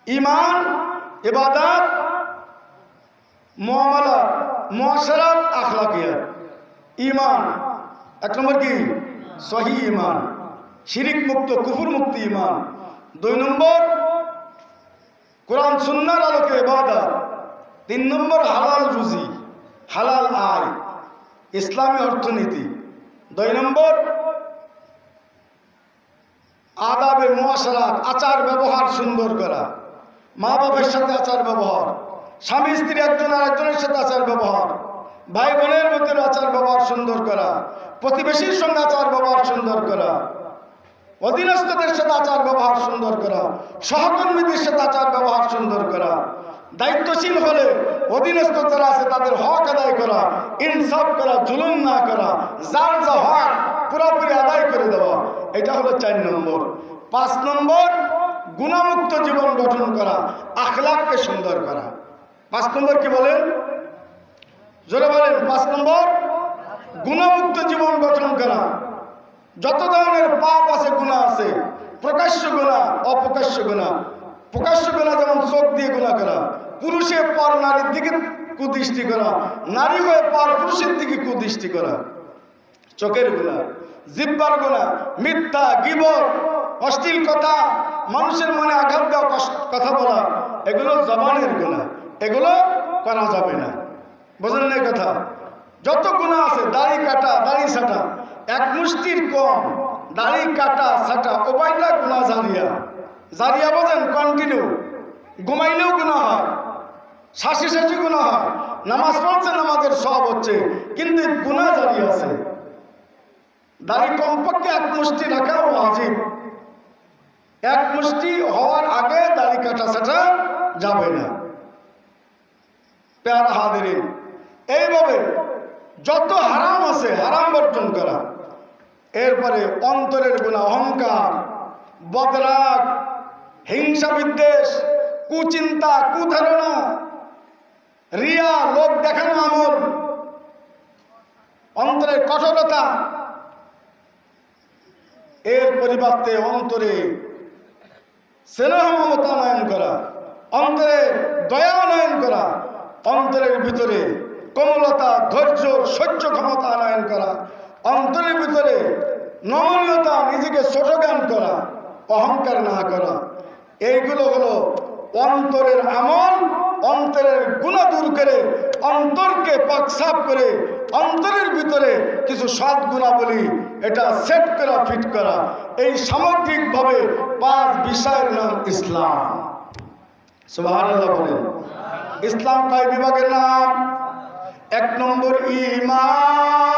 ঈমান, ইবাদত, মুআমালাত, মুআশারাত, আখলাকিয়াত। ঈমান এক নম্বর কি? সহিহ ঈমান, শিরিক মুক্ত, কুফর মুক্ত ঈমান। 2 নম্বর কোরআন সুন্নাহর আলোকে ইবাদত। 3 নম্বর হালাল রুজি, হালাল আয়, ইসলামী অর্থনীতি। 2 নম্বর আদাবে মুআশারাত, আচার ব্যবহার সুন্দর করা, মা বাবার সাথে আচার ব্যবহার, স্বামী স্ত্রী একজন আর একজনের সাথে আচার ব্যবহার, ভাই বোনের মধ্যে আচার ব্যবহার সুন্দর করা, প্রতিবেশীর সঙ্গে আচার ব্যবহার সুন্দর করা, অধীনস্থদের সাথে আচার ব্যবহার সুন্দর করা, সহকর্মীদের সাথে আচার ব্যবহার সুন্দর করা, দায়িত্বশীল হলে অধীনস্থ যারা আছে তাদের হক আদায় করা, ইনসাফ করা, জুলুম না করা, যার যা হক পুরোপুরি আদায় করে দেওয়া। এটা হলো 4 নম্বর। 5 নম্বর গুণামুক্ত জীবন গঠন করা, আখলাককে সুন্দর করা। 5 নম্বর কি বলেন? জোরে বলেন। 5 নম্বর গুণামুক্ত জীবন গঠন করা। যত ধরনের পাপ আছে, গুনাহ আছে, প্রকাশ্য গুনাহ, অপ্রকাশ্য গুনাহ। প্রকাশ্য গুনাহ যেমন চোখ দিয়ে গুনাহ করা, পুরুষে পর নারীর দিকে কুদৃষ্টি করা, নারী হয়ে পর পুরুষের দিকে কুদৃষ্টি করা, চোখের গুনাহ। জিহ্বার গুনাহ, মিথ্যা, গীবত, অশ্লীল কথা, মানুষের মনে আঘাত দেওয়া, কথা বলা, এগুলো জবানের গুনাহ, এগুলো করা যাবে না। বোঝেন না কথা? যত গুনাহ আছে, দাড়ি কাটা, দাড়ি ছাটা, এক মুষ্টির কম দাড়ি কাটা ছাটা, উভয়টা গুনাহ জারিয়া। জারিয়া বোঝেন? কন্টিনিউ। ঘুমাইলেও গুনাহ হয়, শ্বাসে শ্বাসে গুনাহ হয়, নামাজ পড়ছে, নামাজের সব হচ্ছে, কিন্তু গুনাহ জারি আছে। দাড়ি কমপক্ষে এক মুষ্টি রাখাও ওয়াজিব। এক মুষ্টি হওয়ার আগে দাড়ি কাটা ছাটা যাবে না। প্যারা হাদিরিন, এইভাবে যত হারাম আছে হারাম বর্জন করা। এরপরে অন্তরের গুনাহ, অহংকার, বদরাগ, হিংসা, বিদ্বেষ, কুচিন্তা, কুধারণা, রিয়া, লোক দেখানো আমল, অন্তরের কঠোরতা। এর পরিবর্তে অন্তরে স্নেহ মমতা আনয়ন করা, অন্তরে দয়া আনয়ন করা, অন্তরের ভিতরে কোমলতা, ধৈর্য, সহ্য ক্ষমতা আনয়ন করা, অন্তরের ভিতরে নমনীয়তা, নিজেকে ছোট জ্ঞান করা, অহংকার না করা। এইগুলো হলো অন্তরের আমল। অন্তরের গুনাহ দূর করে, অন্তরকে পাকসাফ করে, অন্তরের ভিতরে কিছু সৎ গুণাবলী এটা সেট করা, ফিট করা। এই সামগ্রিকভাবে 5 বিষয়ের নাম ইসলাম। সুবহানাল্লাহ বলেন। ইসলাম কয় বিভাগের নাম? 1 নম্বর ঈমান,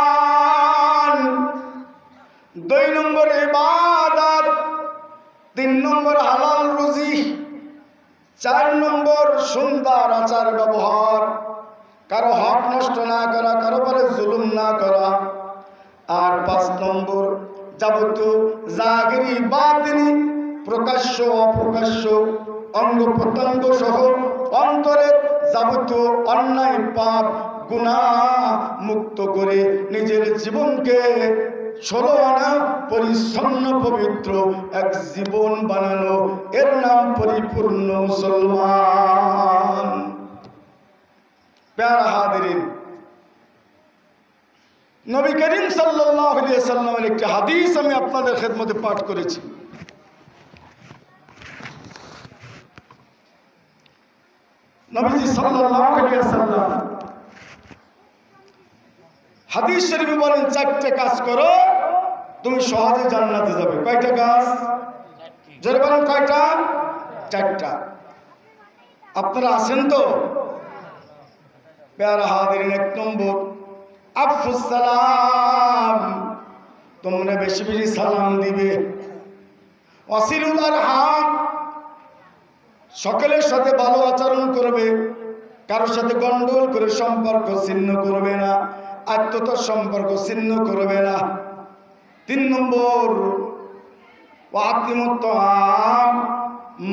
2 নম্বর ইবাদত, 3 নম্বর হালাল রুজি, 4 নম্বর সুন্দর আচার ব্যবহার, কারো হক নষ্ট না করা, কারো পরে জুলুম না করা, আর 5 নম্বর যাবতীয় জাহিরি বাতিনি, প্রকাশ্য অপ্রকাশ্য, অঙ্গ প্রত্যঙ্গ সহ অন্তরের যাবতীয় অন্যায় পাপ গুনাহ মুক্ত করে নিজের জীবনকে 16 আনা পরিচ্ছন্ন পবিত্র এক জীবন বানানো, এর নাম পরিপূর্ণ মুসলমান। প্যারা হাদিরিন, নবী করিম সাল্লাল্লাহু আলাইহি ওয়াসাল্লামের একটি হাদিস আমি আপনাদের খেদমতে পাঠ করেছি। নবীজি সাল্লাল্লাহু আলাইহি ওয়াসাল্লাম হাদিস শরীফে বলেন, 4টে কাজ করো তুমি সহজে জান্নাতে যাবে। কয়টা কাজ? জোরে বলেন, কয়টা? 4টা। আপনারা আছেন তো? প্যারা হাদিরিন, 1 নম্বর আফসুস সালাম, তোমরা বেশি বেশি সালাম দিবে। ওয়াসিলুল আরহাম, সকলের সাথে ভালো আচরণ করবে, কারোর সাথে গন্ডগোল করে সম্পর্ক ছিন্ন করবে না, আত্মীয়তার সম্পর্ক ছিন্ন করবে না। 3 নম্বর ওয়াতিমুত তাআম,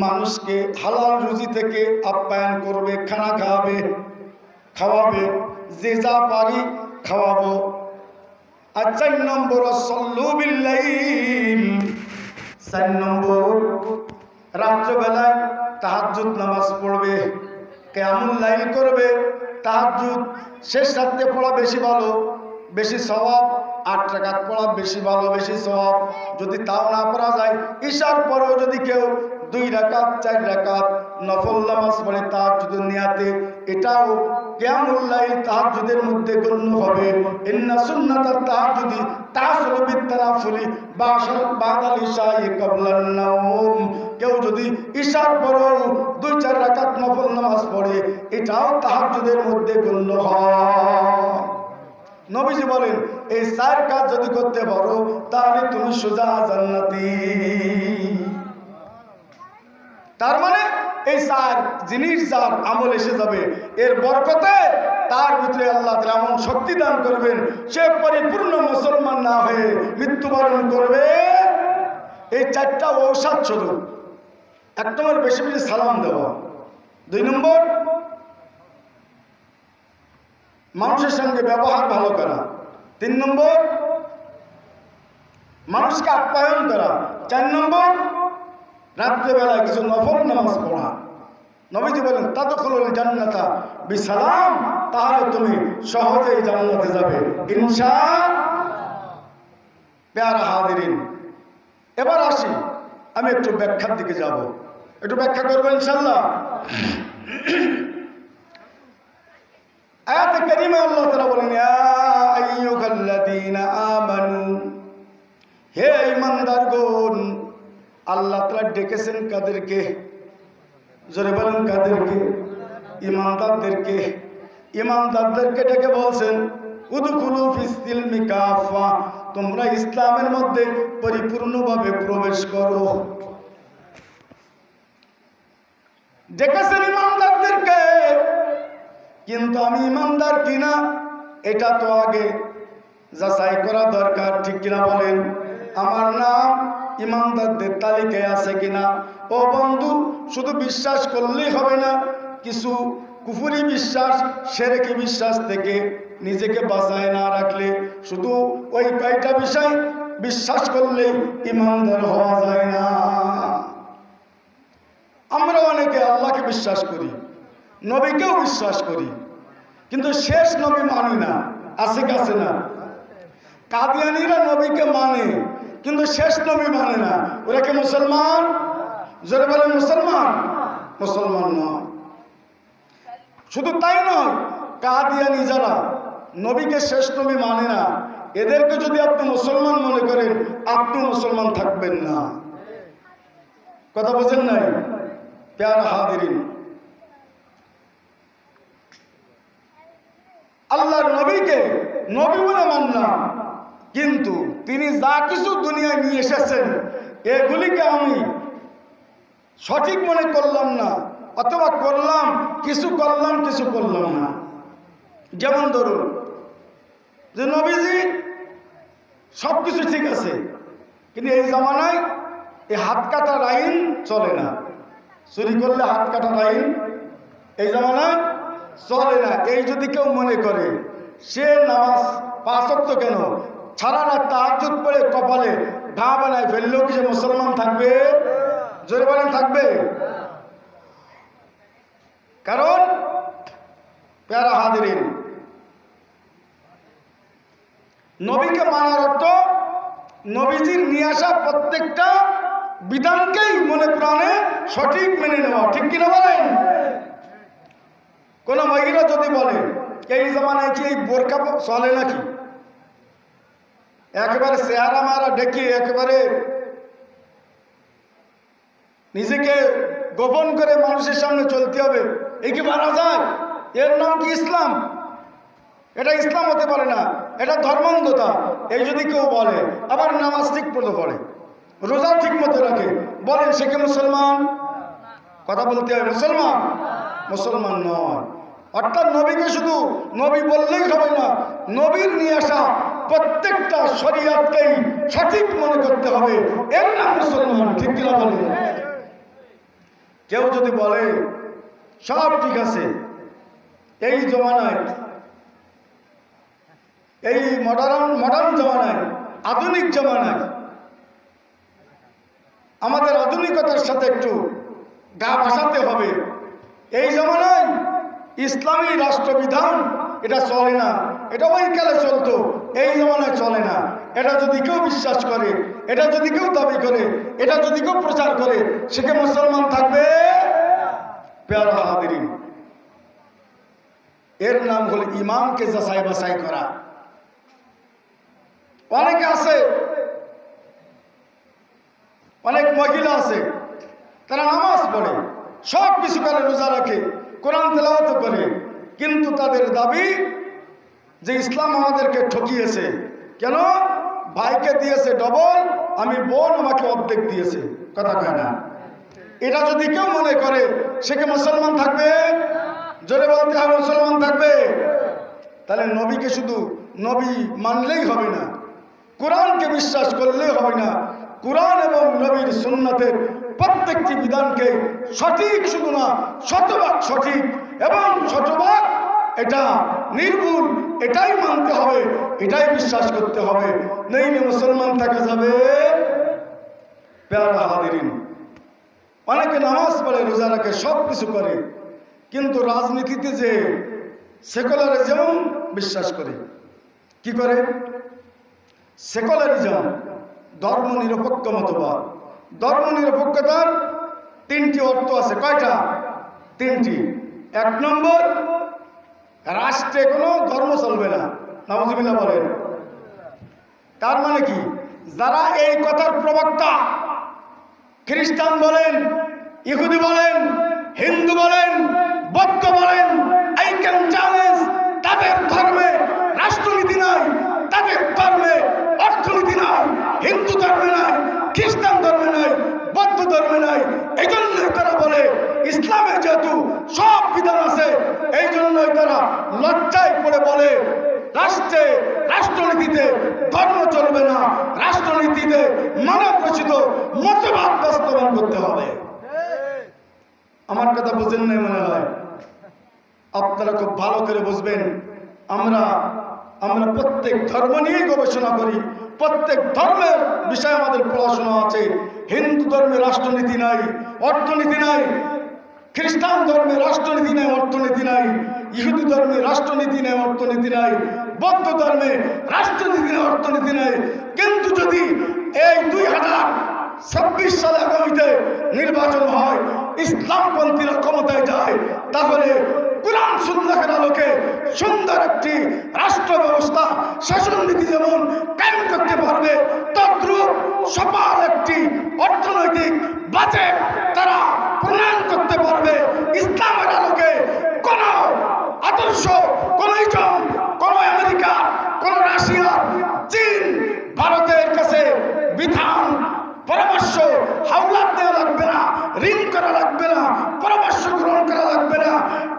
মানুষকে হালাল রুজি থেকে আপ্যায়ন করবে, খানা খাওয়াবে, যে যা পারি খাওয়াবো। আর 4 নম্বর সাল্লু বিল লাইল, 4 নম্বর রাত্রবেলায় তাহাজ্জুদ নামাজ পড়বে, কিয়ামুল লাইল করবে। তাহাজ্জুদ শেষ রাতে পড়া বেশি ভালো, বেশি সওয়াব। 8 রাকাত পড়া বেশি ভালো, বেশি সওয়াব। যদি তাও না পড়া যায়, ঈশার পরেও যদি কেউ 2 রাকাত 4 রাকাত নফল নামাজ পড়ে তাহাজ্জুদের নিয়াতে, এটাও কিয়ামুল লাইল তাহাজ্জুদের মধ্যে গণ্য হবে। ইন্না সুন্নাতাত তাহাজ্জুদি তাহসুলু বিত-তানাফুলি বাদাল ইশাই ক্বাবলান নাওম। কেউ যদি ঈশার পরেও 2-4 রাকাত নফল নামাজ পড়ে, এটাও তাহাজ্জুদের মধ্যে গণ্য হয়। নবীজি বলেন, এই 4 কাজ যদি করতে পারো তাহলে তুমি সোজা জান্নাতি। তার মানে এই 4 জিনিস যার আমল এসে যাবে, এর বরকতে তার ভিতরে আল্লাহ তাআলা এমন শক্তি দান করবেন, সে পরিপূর্ণ মুসলমান না হয়ে মৃত্যুবরণ করবে। এই 4টা ঔষধ স্বরূপ। 1 নম্বর বেশি বেশি সালাম দেওয়া। 2 নম্বর মানুষের সঙ্গে ব্যবহার ভালো করা। 3 নম্বর মানুষকে আপ্যায়ন করা। 4 নম্বর রাত্রেবেলায় কিছু নফল নামাজ পড়া। নবীজি বলেন, তাদখুলুল জান্নাতা বিসালাম, তাহলে তুমি সহজেই জান্নাতে যাবে ইনশাআল্লাহ। প্যারা হাজিরিন, এবার আসি, আমি একটু ব্যাখ্যার দিকে যাব, একটু ব্যাখ্যা করবো ইনশাআল্লাহ। আয়াতে কারিমে আল্লাহ তাআলা বলেন, ইয়া আইয়ুহাল্লাযীনা আমানু, হে ঈমানদারগণ। আল্লাহ তাআলা ডেকেছেন কাদেরকে? জোরে বলেন কাদেরকে? ঈমানদারদেরকে। ঈমানদারদেরকে ডেকে বলছেন, উদখুলু ফিস-সিলমি কাফা, তোমরা ইসলামের মধ্যে পরিপূর্ণভাবে প্রবেশ করো। ডেকেছেন ঈমানদারদেরকে, কিন্তু আমি ঈমানদার কিনা এটা তো আগে যাচাই করা দরকার, ঠিক কিনা বলেন? আমার নাম ঈমানদারদের তালিকায় আছে কিনা? ও বন্ধু, শুধু বিশ্বাস করলেই হবে না, কিছু কুফরি বিশ্বাস, শিরকি বিশ্বাস থেকে নিজেকে বাঁচায় না রাখলে, শুধু ওই কয়টা বিষয় বিশ্বাস করলেই ঈমানদার হওয়া যায় না। আমরা অনেকে আল্লাহকে বিশ্বাস করি, নবীকেও বিশ্বাস করি, কিন্তু শেষ নবী মানি না। আছে কাছে না? কাদিয়ানীরা নবীকে মানে, কিন্তু শেষ নবী মানে না। ওরা কি মুসলমান? জোরে বলেন মুসলমান? মুসলমান নয়। শুধু তাই নয়, কাদিয়ানী যারা নবীকে শেষ নবী মানে না, এদেরকে যদি আপনি মুসলমান মনে করেন, আপনি মুসলমান থাকবেন না। কথা বোঝেন নাই? প্যারা হাজিরিন, আল্লাহর নবীকে নবী বলে মানলাম, কিন্তু তিনি যা কিছু দুনিয়ায় নিয়ে এসেছেন এগুলিকে আমি সঠিক মনে করলাম না, অথবা করলাম কিছু, করলাম কিছু, করলাম না। যেমন ধরুন যে নবীজি সব কিছু ঠিক আছে, কিন্তু এই জামানায় এই হাত কাটার আইন চলে না। চুরি করলে হাত কাটার আইন এই জামানায় চলে না। এই যদি কেউ মনে করে সে নামাজ 5 ওয়াক্ত কেন সারা রাত তাহাজ্জুদ পড়ে কপালে ঘা বানায় ফেললেও কি সে মুসলমান থাকবে? জোরে বলেন থাকবে? কারণ প্যারা হাজিরিন, নবীকে মানার অর্থ নবীজির নিয়ে আসা প্রত্যেকটা বিধানকেই মনে প্রাণে সঠিক মেনে নেওয়া, ঠিক কিনা বলেন? কোন মহিলা যদি বলে এই জামানায় কি এই বোরকা চলে নাকি, একেবারে চেহারা মারা ডেকে একেবারে নিজেকে গোপন করে মানুষের সামনে চলতে হবে, এই কি মারা যায়? এর নাম কি ইসলাম? এটা ইসলাম হতে পারে না, এটা ধর্মান্ধতা। এই যদি কেউ বলে, আবার নামাজ ঠিক মতো পড়ে, রোজা ঠিক মতো রাখে, বলেন সে কি মুসলমান? কথা বলতে হবে, মুসলমান? মুসলমান নয়। অর্থাৎ নবীকে শুধু নবী বললেই হবে না, নবীর নিয়ে আসা প্রত্যেকটা শরীয়তকেই সঠিক মনে করতে হবে, এর নাম মুসলমান, ঠিক কিনা বলে? কেউ যদি বলে সব ঠিক আছে, এই জমানায়, এই মডার্ন জমানায়, আধুনিক জমানায় আমাদের আধুনিকতার সাথে একটু গা ভাসাতে হবে। এই জমানায় ইসলামী রাষ্ট্রবিধান এটা চলে না, এটা ওই কালে চলতো, এই জমানায় চলে না। এটা যদি কেউ বিশ্বাস করে, এটা যদি কেউ দাবি করে, এটা যদি কেউ প্রচার করে, সে কি মুসলমান থাকবে? প্যারা হাদিরিন, এর নাম হলো ইমামকে যাচাই বাছাই করা। অনেকে আছে, অনেক মহিলা আছে, তারা নামাজ পড়ে, সব কিছু করে, রোজা রাখে, কোরআন তেলাওয়াত করে, কিন্তু তাদের দাবি যে ইসলাম আমাদেরকে ঠকিয়েছে। কেন? ভাইকে দিয়েছে ডবল, আমি বোন আমাকে অর্ধেক দিয়েছে। কথা কয় না? এটা যদি কেউ মনে করে, সে কি মুসলমান থাকবে? জোরে বলতে হবে, মুসলমান থাকবে। তাহলে নবীকে শুধু নবী মানলেই হবে না, কোরআনকে বিশ্বাস করলেই হবে না। কোরআন এবং নবীর সুন্নাতের প্রত্যেকটি বিধানকে সঠিক, শুধু না শতভাগ সঠিক এবং শতভাগ এটা নির্ভুল, এটাই মানতে হবে, এটাই বিশ্বাস করতে হবে, নইলে মুসলমান থাকা যাবে? প্যারা হাদিরিন, অনেকে নামাজ পড়ে, রোজা রাখে, সব কিছু করে, কিন্তু রাজনীতিতে যে সেকুলারিজম বিশ্বাস করে। কি করে? সেকুলারিজম, ধর্ম নিরপেক্ষ মতবাদ। ধর্ম নিরপেক্ষতার তিনটি অর্থ আছে। কয়টা? তিনটি। এক নম্বর, রাষ্ট্রে কোনো ধর্ম চলবে না। নাউজুবিল্লাহ বলেন। তার মানে কি? যারা এই কথার প্রবক্তা, খ্রিস্টান বলেন, ইহুদি বলেন, হিন্দু বলেন, বৌদ্ধ বলেন, আই ক্যান চ্যালেঞ্জ, তাদের ধর্মে রাষ্ট্রনীতি নাই, তাদের ধর্মে অর্থনীতি নাই, হিন্দু ধর্মে নাই, খ্রিস্টান ধর্মে নাই, বৌদ্ধ ধর্মে নাই। এই জন্যই তারা বলে ইসলামে যেহেতু সব বিধান আছে, এই জন্যই তারা লজ্জায় পড়ে বলে রাষ্ট্রে, রাষ্ট্রনীতিতে ধর্ম চলবে না, রাষ্ট্রনীতিতে মানব রচিত মতবাদ বাস্তবায়ন করতে হবে। আমার কথা বুঝেন নাই মনে হয়? আপনারা খুব ভালো করে বুঝবেন। আমরা প্রত্যেক ধর্ম নিয়েই গবেষণা করি, প্রত্যেক ধর্মের বিষয়ে আমাদের পড়াশোনা আছে। হিন্দু ধর্মে রাষ্ট্রনীতি নাই, অর্থনীতি নাই, খ্রিস্টান ধর্মে রাষ্ট্রনীতি নাই, অর্থনীতি নাই, ইহুদি ধর্মে রাষ্ট্রনীতি নাই, অর্থনীতি নাই, বৌদ্ধ ধর্মে রাষ্ট্রনীতি নাই, অর্থনীতি নাই। কিন্তু যদি এই 2026 সালে আগামীতে নির্বাচন হয়, ইসলামপন্থীরা ক্ষমতায় যায়, তাহলে কোরআন সুন্নাহের আলোকে সুন্দর একটি রাষ্ট্র ব্যবস্থা, শাসননীতি যেমন কায়েম করতে পারবে, তদ্রূপ সফল একটি অর্থনৈতিক বাজেট তারা প্রণয়ন করতে পারবে। ইসলামের আলোকে কোন আদর্শ, কোন ইজম, কোন আমেরিকা, কোন রাশিয়া, চীন, ভারতের কাছে বিধান, পরামর্শ হাওলাত দেওয়া লাগবে না, ঋণ করা লাগবে না, পরামর্শ গ্রহণ করা লাগবে না।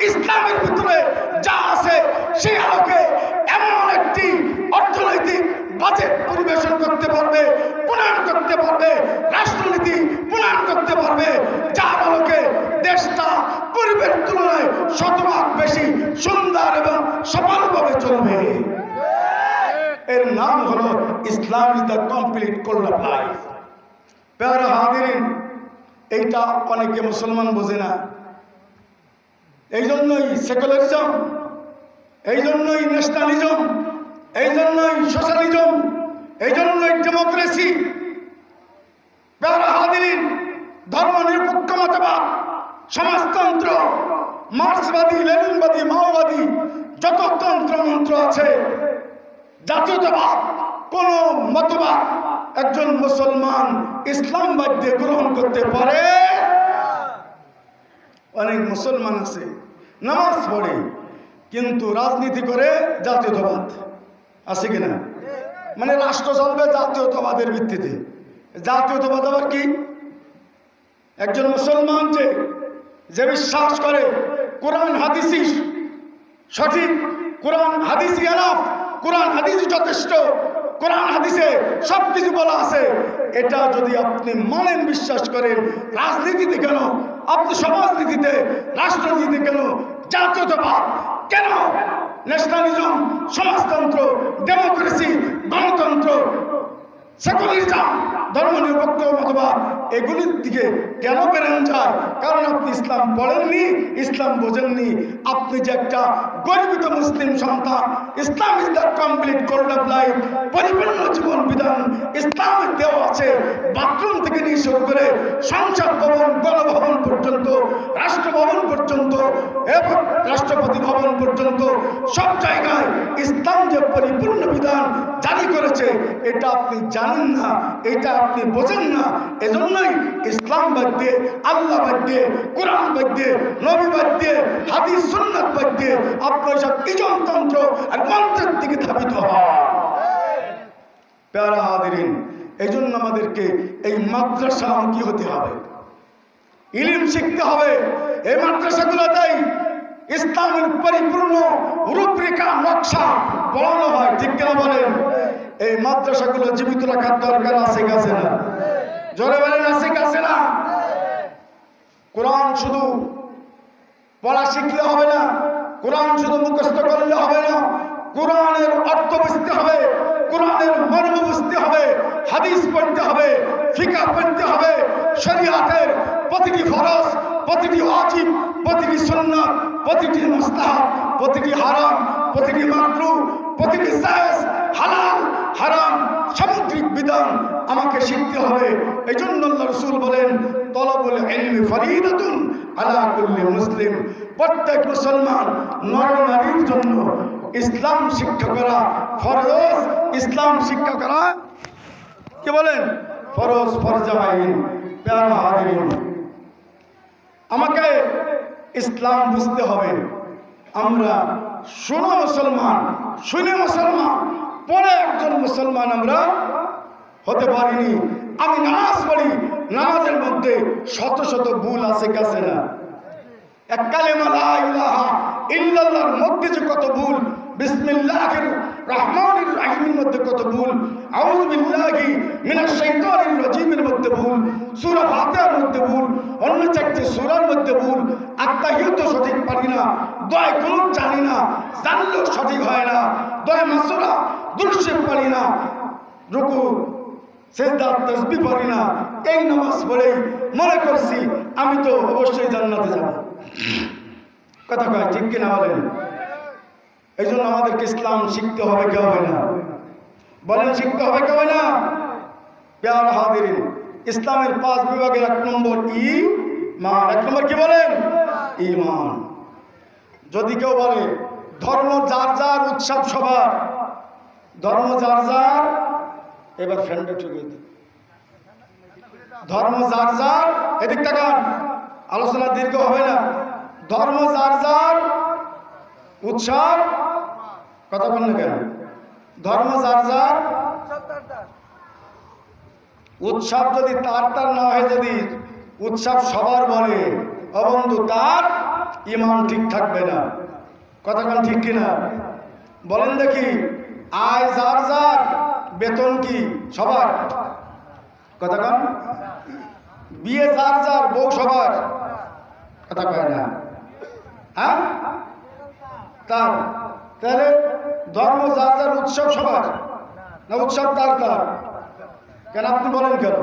ইসলামের ভিতরে যা আছে সেই আলোকে এমন একটি অর্থনৈতিক বাজেট পরিবেশন করতে পারবে, প্রণয়ন করতে পারবে, রাষ্ট্রনীতি প্রণয়ন করতে পারবে, যার আলোকে দেশটা পূর্বের তুলনায় শতভাগ বেশি সুন্দর এবং সফলভাবে চলবে। এর নাম হলো Islam is the complete code of life. প্যারা হাদিরিন, এইটা অনেকে মুসলমান বোঝে না। এই জন্যই সেকুলারিজম, এই জন্যই ন্যাশনালিজম, এই জন্যই সোশ্যালিজম, এই জন্যই ডেমোক্রেসি। প্যারা হাদিরিন, ধর্ম নিরপেক্ষ মতবাদ, সমাজতন্ত্র, মার্ক্সবাদী, লেনিনবাদী, মাওবাদী যত তন্ত্র মন্ত্র আছে, জাতীয়তাবাদ, কোন মতবাদ একজন মুসলমান ইসলামবাদ দিয়ে গ্রহণ করতে পারে? অনেক মুসলমান আছে নামাজ পড়ে কিন্তু রাজনীতি করে জাতীয়তাবাদ। আছে কিনা? মানে রাষ্ট্র চলবে জাতীয়তাবাদের ভিত্তিতে। জাতীয়তাবাদ আবার কি? একজন মুসলমান যে বিশ্বাস করে কোরআন হাদিসই সঠিক, কোরআন হাদিসই এনাফ, কোরআন হাদিসই যথেষ্ট, কোরআন হাদিসে সব কিছু বলা আছে, এটা যদি আপনি মানেন, বিশ্বাস করেন, রাজনীতিতে কেন, আপনি সমাজনীতিতে, রাষ্ট্রনীতিতে কেন, জাতীয়তাবাদ কেন, ন্যাশনালিজম, সমাজতন্ত্র, ডেমোক্রেসি, গণতন্ত্র, সেকুলারিজম, ধর্মনিরপেক্ষ মতবাদ, এগুলির দিকে কেন বেরেন যায়? কারণ আপনি ইসলাম পড়েননি, ইসলাম বোঝেননি। আপনি যে একটা গর্বিত মুসলিম সন্তান, Islam is the complete code of life, পরিপূর্ণ জীবন বিধান ইসলামে দেওয়া আছে। বাথরুম থেকে নিয়ে শুরু করে সংসদ ভবন, গণভবন পর্যন্ত, রাষ্ট্রভবন পর্যন্ত এবং রাষ্ট্রপতি ভবন পর্যন্ত সব জায়গায় ইসলাম যে পরিপূর্ণ বিধান জারি করেছে, এটা আপনি জানেন না, এটা আপনি বোঝেন না। এজন্যই ইসলাম বাদ দিয়ে, আল্লাহ বাদ দিয়ে, কোরআন বাদ দিয়ে, নবী বাদ দিয়ে, হাদিস সুন্নাত বাদ দিয়ে আপনি সব ইজমতন্ত্র আর মন্ত্রের দিকে ধাবিত হন। প্যারা হাদিরিন, এই জন্য আমাদেরকে এই মাদ্রাসামুখী হতে হবে, ইলম শিখতে হবে। এই মাদ্রাসাগুলোতেই ইসলামের পরিপূর্ণ রূপরেখা নকশা পড়ানো হয়, ঠিক কিনা বলেন? এই মাদ্রাসাগুলো জীবিত রাখার দরকার আছে কাছে না? জোরে বলেন, আছে কাছে না? কোরআন শুধু পড়া শিখলে হবে না, কোরআন শুধু মুখস্থ করলে হবে না, কোরআনের অর্থ বুঝতে হবে, কোরআনের মর্ম বুঝতে হবে, হাদিস পড়তে হবে, ফিকহ পড়তে হবে, শরীয়তের প্রতিটি ফরজ, প্রতিটি ওয়াজিব, প্রতিটি সুন্নাত, প্রতিটি মুস্তাহাব, প্রতিটি হারাম, প্রতিটি মাকরুহ, প্রতিটি জায়েজ, হালাল হারাম সামগ্রিক বিধান আমাকে শিখতে হবে। এই জন্য আল্লাহ রাসূল বলেন, তলবুল ইলমি ফরিদাতুন আলা কুল্লি মুসলিম। প্রত্যেক মুসলমান নর নারীর জন্য ইসলাম শিক্ষা করা ফরজ। ইসলাম শিক্ষা করা কি বলেন? ফরজ, ফরজে আইন। প্যারা হাদিরিন, আমাকে ইসলাম বুঝতে হবে। আমরা শুনে মুসলমান পরে একজন মুসলমান আমরা হতে পারিনি। আমি নামাজ পড়ি, নামাজের মধ্যে শত শত ভুল আছে কাছে না? এক কালেমা লা ইলাহা ইল্লাল্লাহর মধ্যে যে কত ভুল, বিসমিল্লাহির রহমানির রহিমের মধ্যে কত ভুল, আউযু বিল্লাহি মিনাশ শাইতানির রাজিমের মধ্যে ভুল, সূরা ফাতিহার মধ্যে ভুল, অন্য চারটি সূরার মধ্যে ভুল, আত্তাহিয়াত সঠিক পারি না, দোয়া কুনুত জানি না, জানলেও সঠিক হয় না, দোয়া মাসুরা দুরূদ পারি না, রুকু সিজদা তাসবিহ পারি না। এই নামাজ পড়েই মনে করছি আমি তো অবশ্যই জান্নাতে যাব। কথা কয় ঠিক কিনা বলেন? এই জন্য আমাদেরকে ইসলাম শিখতে হবে, কে হবে না? বলেন, শিখতে হবে, কে হবে না? প্যারা হাদিরিন, ইসলামের 5 বিভাগের 1 নম্বর ঈমান। 1 নম্বর কি বলেন? ঈমান। যদি কেউ বলে ধর্ম যার যার, উৎসব সবার, ধর্ম যার যার, এবার ফ্রেন্ডে ঠুকে দিই, ধর্ম যার যার, এদিক তাকান, আলোচনা দীর্ঘ হবে না। ধর্ম যার যার, উৎসব, কথা বল না কেন? ধর্ম যার যার, উৎসব যদি তার তার না হয়, যদি উৎসব সবার বলে, অবন্ধু তার ঈমান ঠিক থাকবে না। কথা কোন ঠিক কিনা বলেন দেখি? আয় যার যার, বেতন কি সবার? কথা কোন? বিয়ে যার যার, বউ সবার? কথা কয় না? হ্যাঁ, তার। তাহলে ধর্ম যার যার, উৎসব সবার না? উৎসব তার তার কেন? আপনি বলেন কেন?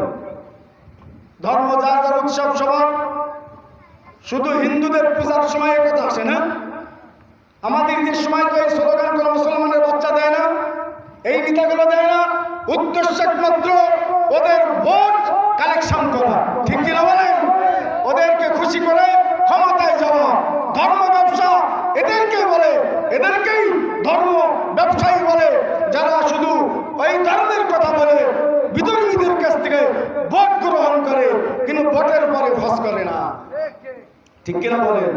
ধর্ম যার যার, উৎসব সবার। শুধু হিন্দুদের পূজার সময় কথা আসে না? আমাদের ঈদের সময় তো এই স্লোগান কোনো মুসলমানের বাচ্চা দেয় না, এই নেতাগুলো দেয় না। উদ্দেশ্য একমাত্র ওদের ভোট কালেকশন করা, ঠিক কিনা বলেন? ওদেরকে খুশি করে ক্ষমতায় যাওয়া। ধর্ম ব্যবসা এদেরকেই বলে, এদেরকেই ধর্ম ব্যবসায়ী বলে, যারা শুধু ওই ধর্মের কথা বলে বিতর্মীদের কাছ থেকে ভোট গ্রহণ করে, কিন্তু ভোটের পরে হজ করে না, ঠিক কিনা বলেন?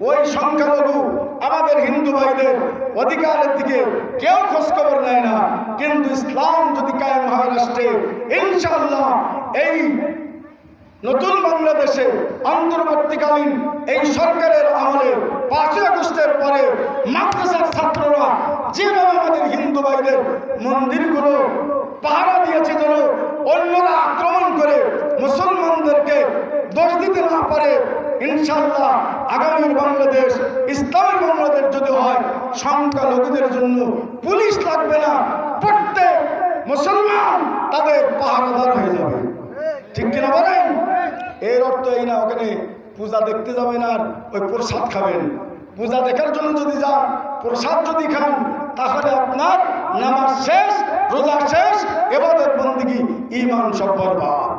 ওই সংখ্যালঘু আমাদের হিন্দু ভাইদের অধিকারের দিকে কেউ খোঁজখবর নেয় না। কিন্তু ইসলাম যদি কায়েম হয় রাষ্ট্রে, ইনশাআল্লাহ এই নতুন বাংলাদেশে অন্তর্বর্তীকালীন এই সরকারের আমলে 5ই আগস্টের পরে মাদ্রাসার ছাত্ররা যেভাবে আমাদের হিন্দু ভাইদের মন্দিরগুলো পাহারা দিয়েছে, যেন অন্যরা আক্রমণ করে মুসলমানদেরকে দোষ দিতে না পারে, ইনশাআল্লাহ আগামীর বাংলাদেশ ইসলামের বাংলাদেশ যদি হয়, সংখ্যালঘুদের জন্য পুলিশ লাগবে না, প্রত্যেক মুসলমান তাদের পাহারাদার হয়ে যাবে, ঠিক কিনা বলেন? এর অর্থ এই না ওখানে পূজা দেখতে যাবেন আর ওই প্রসাদ খাবেন। পূজা দেখার জন্য যদি যান, প্রসাদ যদি খান, তাহলে আপনার নামাজ শেষ, রোজা শেষ, ইবাদত বন্দেগী, ঈমান সব বরবাদ।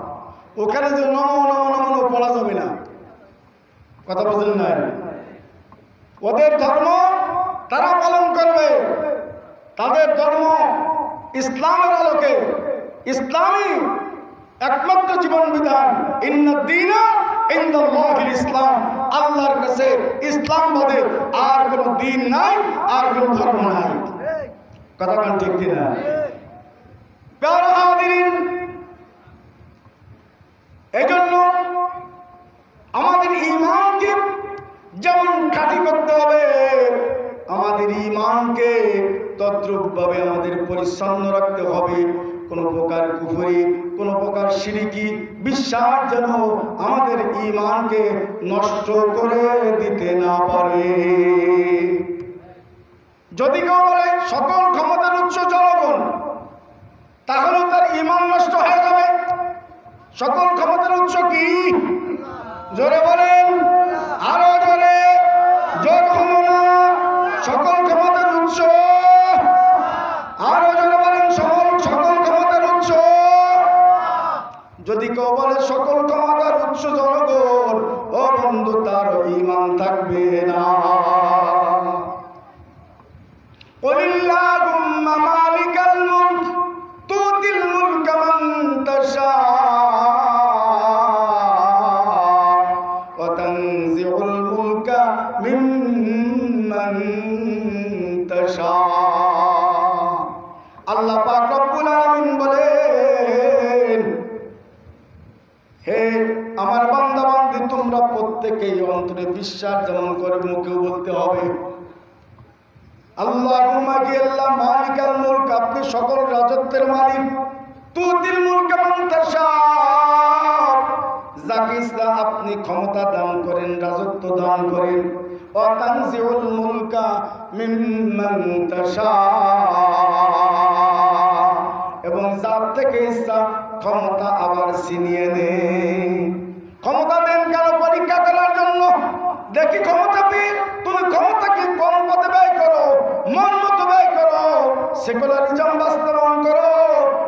ওখানে যে নমো নমো নমো পড়া যাবে না। কথা বুঝেন না? ওদের ধর্ম তারা পালন করবে, তাদের ধর্ম ইসলামের আলোকে, ইসলামী একমাত্র জীবন বিধান। ইন্নাদ-দীনা ইনদাল্লাহিল ইসলাম, আল্লাহর কাছে ইসলাম বাদে আর কোনো দিন নাই, আর কোনো ধর্ম নাই। কথা বলেন ঠিক কিনা? প্যারা হাজিরিন, এজন্য আমাদের ঈমানকে যেমন খাঁটি করতে হবে, আমাদের ঈমানকে তদ্রূপভাবে আমাদের পরিচ্ছন্ন রাখতে হবে। কোনো প্রকার কুফরি, কোনো প্রকার শিরকি বিশ্বাস যেন আমাদের ঈমানকে নষ্ট করে দিতে না পারে। যদি কেউ বলে সকল ক্ষমতার উৎস জনগণ, তাহলেও তার ঈমান নষ্ট হয়ে যাবে। সকল ক্ষমতার উৎস কি? জোরে বলেন, আরো জোরে, জোর হলো না। সকল ক্ষমতার উৎস, আরো জোরে বলেন, সকল ক্ষমতার উৎস। যদি কেউ বলে সকল ক্ষমতার উৎস জনগণ, ও বন্ধু, তার ঈমান থাকবে না। কুলিল্লাহুম্মা মালিকাল মুলক তুতিল মুলকা মান তাশা ওয়া তানজিউল মুলকা মিম্মান তাশা। আল্লাহ পাক রব্বুল আলামিন বলেন, হে আমার বান্দা বান্দী, তোমরা প্রত্যেকেই অন্তরে বিশ্বাস যেমন করে মুখে বলতে হবে আল্লাহুম্মা আল্লাহ মালিকাল মুলক, আপনি সকল রাজত্বের মালিক। তুতিল মুলকা মান তাশা, যাকে ইচ্ছা আপনি ক্ষমতা দান করেন, রাজত্ব দান করেন। ওয়া তানজিউল মুলকা মিম্মান তাশা, এবং যার থেকে ইচ্ছা ক্ষমতা আবার ছিনিয়ে নেন। ক্ষমতা দেন কেন? পরীক্ষা করার জন্য। দেখি ক্ষমতা পেয়ে তুমি ক্ষমতাকে কোন পথে ব্যয় করো, মন মতো ব্যয় করো। সেকুলারিজম বাস্তবায়ন করো,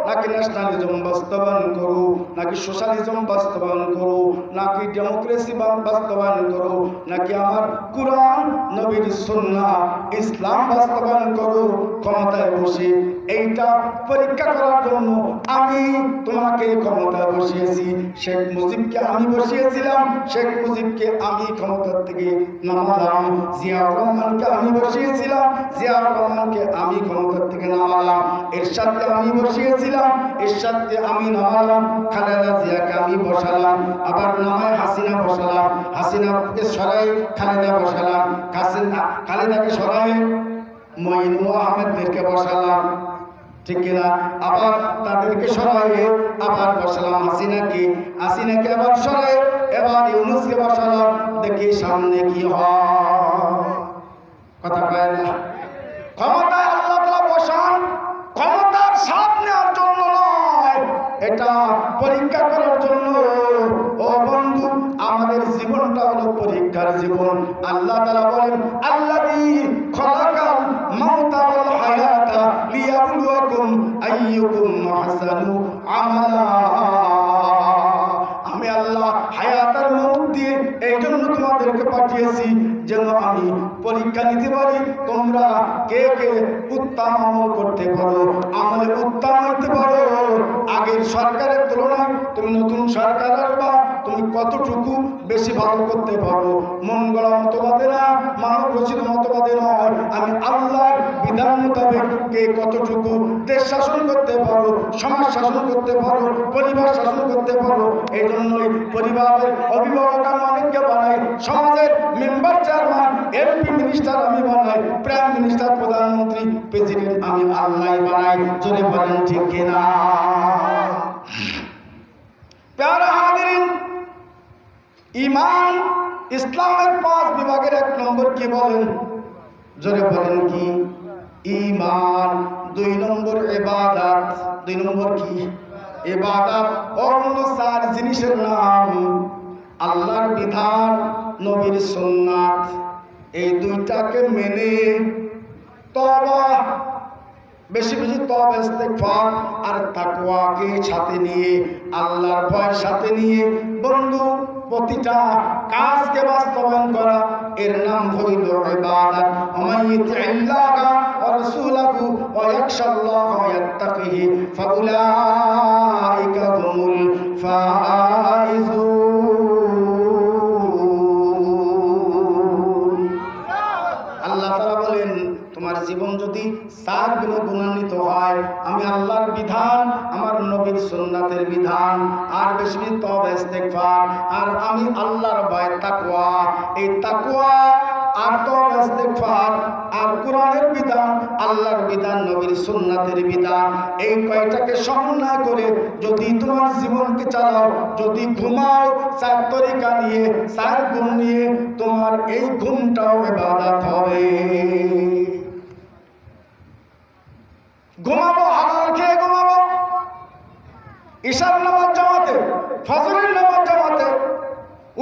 নাকি ন্যাশনালিজম বাস্তবায়ন করো, নাকি সোশ্যালিজম বাস্তবায়ন করো, নাকি ডেমোক্রেসি বাস্তবায়ন করো, নাকি আমার কুরআন, নবীর সুন্নাহ, ইসলাম বাস্তবায়ন করো ক্ষমতায় বসে। এইটা পরীক্ষা করার জন্য আমি তোমাকে ক্ষমতায় বসিয়েছি। শেখ মুজিবকে আমি বসিয়েছিলাম, শেখ মুজিবকে আমি ক্ষমতার থেকে নামালাম। জিয়াউর রহমানকে আমি বসিয়েছিলাম, জিয়াউর রহমানকে আমি ক্ষমতার থেকে নামালাম। এরশাদকে আমি বসিয়েছিলাম, এরশাদকে আমি নামালাম। খালেদা জিয়াকে আমি বসালাম, আবার নামায় হাসিনা বসালাম। হাসিনাকে সরাই খালেদা বসালাম, খালেদাকে সরাই মঈনুল আহমেদদেরকে বসালাম। ঠিক কিনা? আবার তাদেরকে সরাই আবার বসালাম হাসিনাকে, হাসিনাকে আবার সরাই এবার ইউনূসকে বসালাম। দেখি সামনে কি হয়। কথা কয় না? ক্ষমতায় আল্লাহ তাআলা বসান ক্ষমতার স্বাদ নেওয়ার জন্য নয়, এটা পরীক্ষা করার জন্য। ও বন্ধু, আমাদের জীবনটা হলো পরীক্ষার জীবন। আল্লাহ তাআলা বলেন, আল্লাযী খালাকাল মাউতা ওয়াল হায়াতা লিয়াবলুয়াকুম আইয়ুকুম আহসানু আমালা। আমি আল্লাহ হায়াত আর মউত দিয়ে এই জন্য তোমাদেরকে পাঠিয়েছি, যেন আমি পরীক্ষা নিতে পারি তোমরা কে কে উত্তম আমল করতে পারো, আমলে উত্তম হইতে পারো। আগের সরকারের তুলনায় তুমি নতুন সরকার আসবা, তুমি কতটুকু বেশি ভালো করতে পারো। মন গড়া মতবাদে না, মানব রচিত মতবাদে নয়, আমি আল্লাহর বিধান মোতাবেক কে কতটুকু দেশ শাসন করতে পারো, সমাজ শাসন করতে পারো, পরিবার শাসন করতে পারো। এই জন্যই পরিবারের অভিভাবক আমি অনেককে বানাই, সমাজের মেম্বার, চেয়ারম্যান, এমপি, মিনিস্টার আমি বানাই, প্রাইম মিনিস্টার, প্রধানমন্ত্রী, প্রেসিডেন্ট আমি আল্লাহ বানাই। যদি বলেন ঠিক কিনা? প্যারা হাজিরিন, ঈমান ইসলামের 5 বিভাগের 1 নম্বর কি বলেন? জোরে বলেন কি? ঈমান। 2 নম্বর ইবাদত। 2 নম্বর কি? ইবাদত। অন্য 4 জিনিসের নাম আল্লাহর বিধান, নবীর সুন্নাত, এই দুইটাকে মেনে তওবা, বেশি বেশি তওবা ইস্তেগফার আর তাকওয়াকে সাথে নিয়ে, আল্লাহর ভয় সাথে নিয়ে বন্ধু প্রতিটা কাজকে বাস্তবায়ন করা, এর নাম হইল ইবাদত। ওমাইয়ুতিল্লাহা ওয়া রাসূলাহু ওয়া ইয়াখশাল্লাহা ওয়া ইয়াত্তাকিহি ফাউলাইকা হুমুল ফাইজুন। আল্লাহ তাআলা বলেন, তোমার জীবন যদি 4 গুণে গুণান্বিত হয়, আমি আল্লাহর বিধান, আমার নবীর সুন্নাতের বিধান, আর বেশি বেশি তওবা ইস্তেগফার, আর আমি আল্লাহর ভয় তাকওয়া, এই তাকওয়া আর তওবা ইস্তেগফার আর কোরআনের বিধান, আল্লাহর বিধান, নবীর সুন্নাতের বিধান, এই কয়টাকে সমন্বয় করে যদি তোমার জীবনকে চালাও, যদি ঘুমাও 4 তরিকা নিয়ে, 4 গুণ নিয়ে, তোমার এই ঘুমটাও ইবাদত হবে। ঘুমাবো হালাল খেয়ে ঘুমাবো, ঈশার নামাজ জামাতে, ফজরের নামাজ জামাতে,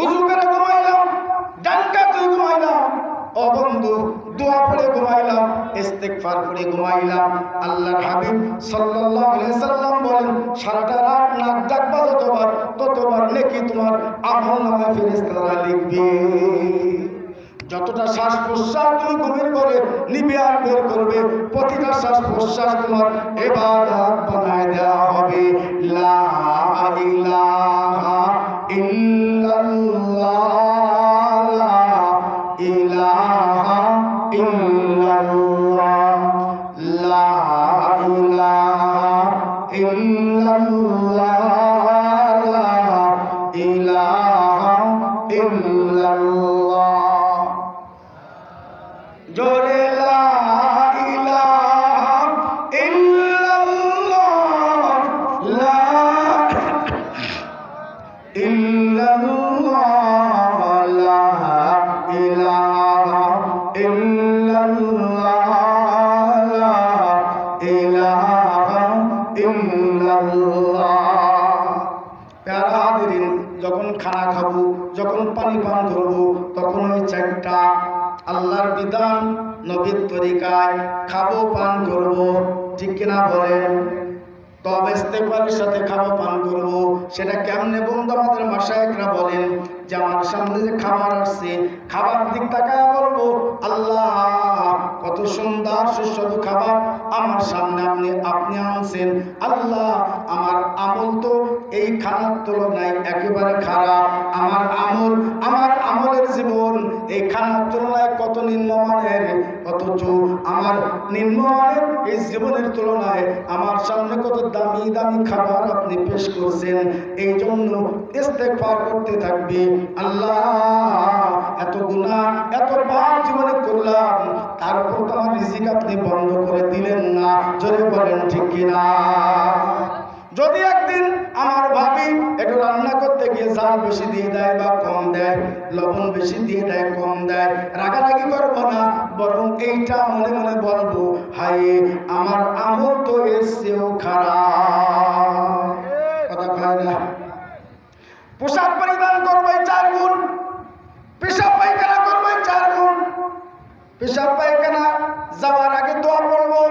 উযু করে ঘুমাইলাম, ডান কাতে ঘুমাইলাম, ও বন্ধু দোয়া পড়ে ঘুমাইলাম, ইস্তেগফার পড়ে ঘুমাইলাম। আল্লাহর হাবিব সাল্লাল্লাহু আলাইহি সাল্লাম বলেন, সারাটা রাত নাক ডাকবা ততবার নেকি তোমার আমলনামায় ফেরেশতারা লিখবে। যতটা শ্বাস প্রশ্বাস তুমি ঘুমের করে নিবে আর বের করবে, প্রতিটা শ্বাস প্রশ্বাস তোমার ইবাদত বানায় দেওয়া হবে। লা ইলাহা ইল্লাল্লাহ, লা ইলাহা ইল্লাল্লাহ, লা ইলাহা ইল্লাল্লাহ, লা ইলাহা ইল্লাল্লাহ। জোরে লা ইলাহা ইল্লাল্লাহ, লা ইল্লাল্লাহ, লা ইলাহা ইল্লাল্লাহ, লা ইলাহা ইল্লাল্লাহ। প্যারা হাজিরিন, যখন খানা খাবো, যখন পানি পান করবো, তখন ওই 4টা আল্লাহর বিধান, নবীর তরিকায় খাবো পান করবো, ঠিক কিনা বলেন? তবে ইস্তেগফারের সাথে খাবো পান করবো। সেটা কেমনে বন্ধু? আমাদের মাশায়েখরা বলেন যে আমার সামনে যে খাবার আসছে, খাবার দিক তাকায় বলবো, আল্লাহ কত সুন্দর সুস্বাদু খাবার আমার সামনে আপনি আনছেন। আল্লাহ আমার আমল তো এই খানার তুলনায় একেবারে খারাপ। আমার আমলের জীবন এই খানার তুলনায় কত নিম্নমানের, অথচ আমার নিম্নমানের এই জীবনের তুলনায় আমার সামনে কত দামি দামি খাবার আপনি পেশ করছেন। এই জন্য ইস্তেগফার করতে থাকবে। আল্লাহ এত গুনাহ এত পাপ জীবনে করলাম, তারপর তো আমার রিজিক আপনি বন্ধ করে দিলেন না। জোরে বলেন ঠিক কিনা? যদি একদিন আমার ভাবি একটু রান্না করতে গিয়ে ঝাল বেশি দিয়ে দেয় বা কম দেয়, লবণ বেশি দিয়ে দেয় কম দেয়, রাগারাগি করবো না, বরং এইটা মনে মনে বলবো, হায় আমার আমল তো এর চেয়েও খারাপ। কথা কয় না? পোশাক পরিধান করবে 4 গুণ, পেশাব পায়খানা করবে 4 গুণ। পেশাব পায়খানা যাওয়ার আগে দোয়া পড়বো,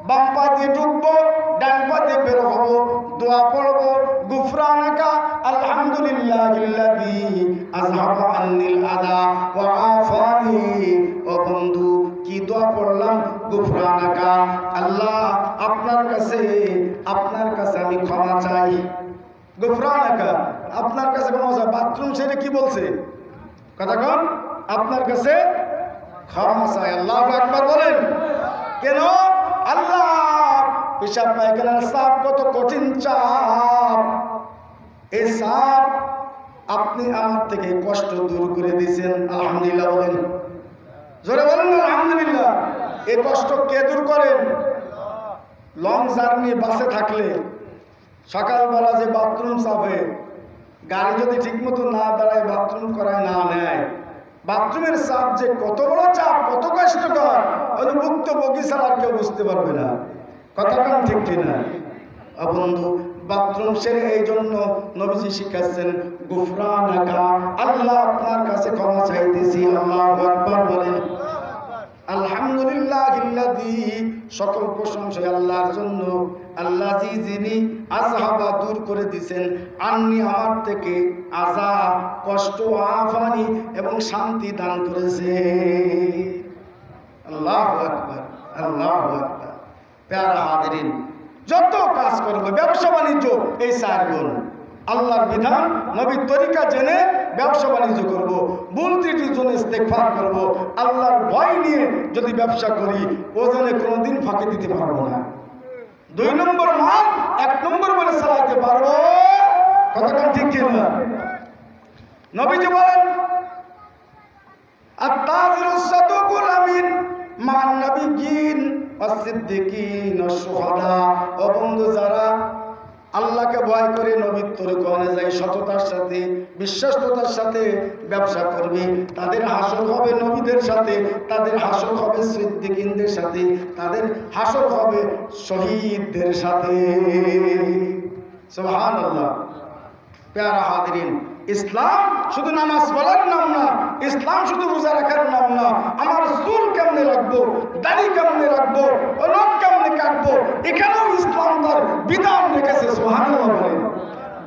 বাম পা দিয়ে ঢুকবো, ডান পা দিয়ে বের হবো, দোয়া পড়বো, গুফরানাকা আলহামদুলিল্লাহিল্লাযী আযহাবা আন্নিল আযা ওয়া আফানি। ও বন্ধু, কি দোয়া পড়লাম? গুফরানাকা, আল্লাহ আপনার কাছে আমি ক্ষমা চাই। গুফরানাকা, আপনার কাছে ক্ষমা চাই। বাথরুম ছেড়ে কি বলছে? কথা কন, আপনার কাছে ক্ষমা চাই। আল্লাহু আকবার বলেন। কেন? আল্লাহ পেশাব পায়খানার চাপ কত কঠিন চাপ, এই চাপ আপনি আমার থেকে কষ্ট দূর করে দিয়েছেন। আলহামদুলিল্লাহ বলেন, জোরে বলেন আলহামদুলিল্লাহ। এই কষ্ট কে দূর করেন? লং জার্নি বাসে থাকলে সকালবেলা যে বাথরুম চাপে, গাড়ি যদি ঠিক মতো না দাঁড়ায়, বাথরুম করায় না নেয়, বাথরুমের চাপ যে কত বড় চাপ, কত কষ্টকর, ওই ভুক্তভোগী ছাড়া আর কেউ বুঝতে পারবে না। কথাটা ঠিক কিনা? বন্ধু, বাথরুম সেরে এই জন্য নবীজি শিখাচ্ছেন গুফরানাকা, আল্লাহ আপনার কাছে ক্ষমা চাইতেছি। আল্লাহু আকবার বলেন। আলহামদুলিল্লাহিল্লাযী, সকল প্রশংসা আল্লাহর জন্য, আল্লাযী যিনি আযহাবা দূর করে দিয়েছেন, আন্নি আমার থেকে, আযা কষ্ট, আফানি এবং শান্তি দান করেছে। আল্লাহু আকবার, আল্লাহু আকবার। প্যারা হাজিরিন, যত কাজ করবে ব্যবসা বাণিজ্য এই 4 গুণ, আল্লাহর বিধান নবীর তরিকা জেনে ব্যবসা বাণিজ্য করব, ভুল ত্রুটির জন্য ইস্তেগফার করব, আল্লাহর ভয় নিয়ে যদি ব্যবসা করি ওজনে কোনোদিন ফাঁকি দিতে পারবো না। 2 নম্বর মাল 1 নম্বর বলে চালাইতে পারবো। কতক্ষণ ঠিক কিনা? নবীজি বলেন আত-তাজিরুস সাদুকুল আমিন মান নাবিয়্যিন ওয়াস-সিদ্দিকিন ওয়াশ-শুহাদা। ও বন্ধু, যারা আল্লাহকে ভয় করে নবীর তরিকায় যায়, সততার সাথে বিশ্বাসতার সাথে ব্যবসা করবে, তাদের হাসর হবে নবীদের সাথে, তাদের হাসর হবে সিদ্দিকিনদের সাথে, তাদের হাসর হবে শহীদদের সাথে। সুবহানাল্লাহ। প্যারা হাজিরিন, ইসলাম শুধু নামাজ পড়ার নাম না, ইসলাম শুধু রোজা রাখার নাম না। আমার চুল কেমনে রাখবো, দাড়ি কেমনে রাখবো, নখ কেমনে কাটবো, এখানেও ইসলাম তার বিধান রেখেছে। সুবহানাল্লাহ বলেন।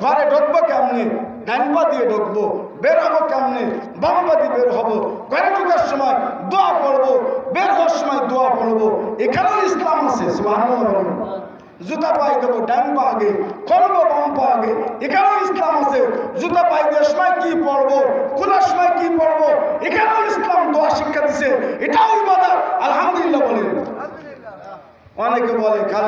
ঘরে ঢুকবো কেমনে, ডান পা দিয়ে ঢুকবো, বের হবো কেমনে, বাম পা দিয়ে বের হবো, ঘরে ঢুকার সময় দোয়া পড়বো, বের হওয়ার সময় দোয়া পড়বো, এখানেও ইসলাম আছে। সুবহানাল্লাহ বলেন। জুতা পাই দেবো ডান পা আগে, করবো বাম পা আগে, এখানেও ইসলাম আছে। জুতা পাই দেওয়ার সময় কি পড়বো, খোলার সময় কি পড়বো, এখানেও ইসলাম দোয়া শিক্ষা দিছে। এটাও ইবাদত। আলহামদুলিল্লাহ বলেন। অনেকে বলে খালি